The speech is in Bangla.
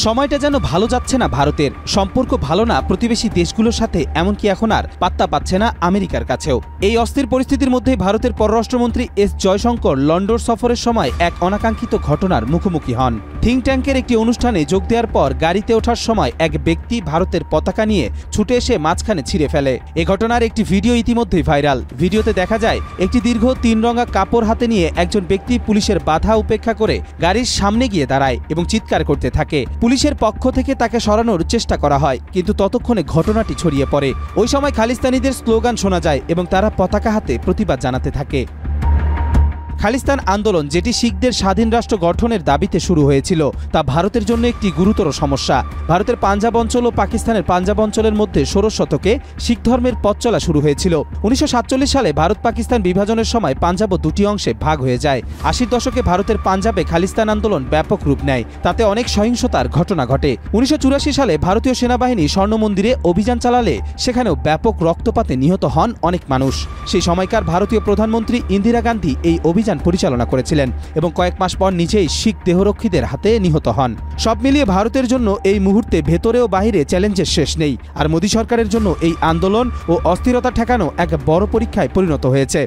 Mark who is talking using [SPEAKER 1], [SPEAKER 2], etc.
[SPEAKER 1] সময়টা যেন ভালো যাচ্ছে না ভারতের, সম্পর্ক ভালো না প্রতিবেশী দেশগুলোর সাথে, এমনকি এখন আর পাত্তা পাচ্ছে না আমেরিকার কাছেও। এই অস্থির পরিস্থিতির মধ্যেই ভারতের পররাষ্ট্রমন্ত্রী এস জয়শঙ্কর লন্ডন সফরের সময় এক অনাকাঙ্ক্ষিত ঘটনার মুখোমুখি হন। থিঙ্ক ট্যাঙ্কের একটি অনুষ্ঠানে যোগ দেওয়ার পর গাড়িতে ওঠার সময় এক ব্যক্তি ভারতের পতাকা নিয়ে ছুটে এসে মাঝখানে ছিঁড়ে ফেলে। এ ঘটনার একটি ভিডিও ইতিমধ্যেই ভাইরাল। ভিডিওতে দেখা যায় একটি দীর্ঘ 3 রঙা কাপড় হাতে নিয়ে একজন ব্যক্তি পুলিশের বাধা উপেক্ষা করে গাড়ির সামনে গিয়ে দাঁড়ায় এবং চিৎকার করতে থাকে। পুলিশের পক্ষ থেকে তাকে সরানোর চেষ্টা করা হয়, কিন্তু ততক্ষণে ঘটনাটি ছড়িয়ে পড়ে। ওই সময় খালিস্তানিদের স্লোগান শোনা যায় এবং তারা পতাকা হাতে প্রতিবাদ জানাতে থাকে। খালিস্তান আন্দোলন, যেটি শিখদের স্বাধীন রাষ্ট্র গঠনের দাবিতে শুরু হয়েছিল, তা ভারতের জন্য একটি গুরুতর সমস্যা। ভারতের পাঞ্জাব অঞ্চল ও পাকিস্তানের পাঞ্জাব অঞ্চলের মধ্যে 16 শতকে শিখ ধর্মের পথ চলা শুরু হয়েছিল। 1947 সালে ভারত পাকিস্তান বিভাজনের সময় পাঞ্জাবও দুটি অংশে ভাগ হয়ে যায়। 80-র দশকে ভারতের পাঞ্জাবে খালিস্তান আন্দোলন ব্যাপক রূপ নেয়, তাতে অনেক সহিংসতার ঘটনা ঘটে। 1984 সালে ভারতীয় সেনাবাহিনী স্বর্ণ মন্দিরে অভিযান চালালে সেখানেও ব্যাপক রক্তপাতে নিহত হন অনেক মানুষ। সেই সময়কার ভারতীয় প্রধানমন্ত্রী ইন্দিরা গান্ধী এই অভিযান পরিচালনা করেছিলেন এবং কয়েক মাস পর নিজেই শিখ দেহরক্ষীদের হাতে নিহত হন। সব মিলিয়ে ভারতের জন্য এই মুহূর্তে ভেতরে ও বাহিরে চ্যালেঞ্জের শেষ নেই। আর মোদী সরকারের জন্য এই আন্দোলন ও অস্থিরতা ঠেকানো এক বড় পরীক্ষায় পরিণত হয়েছে।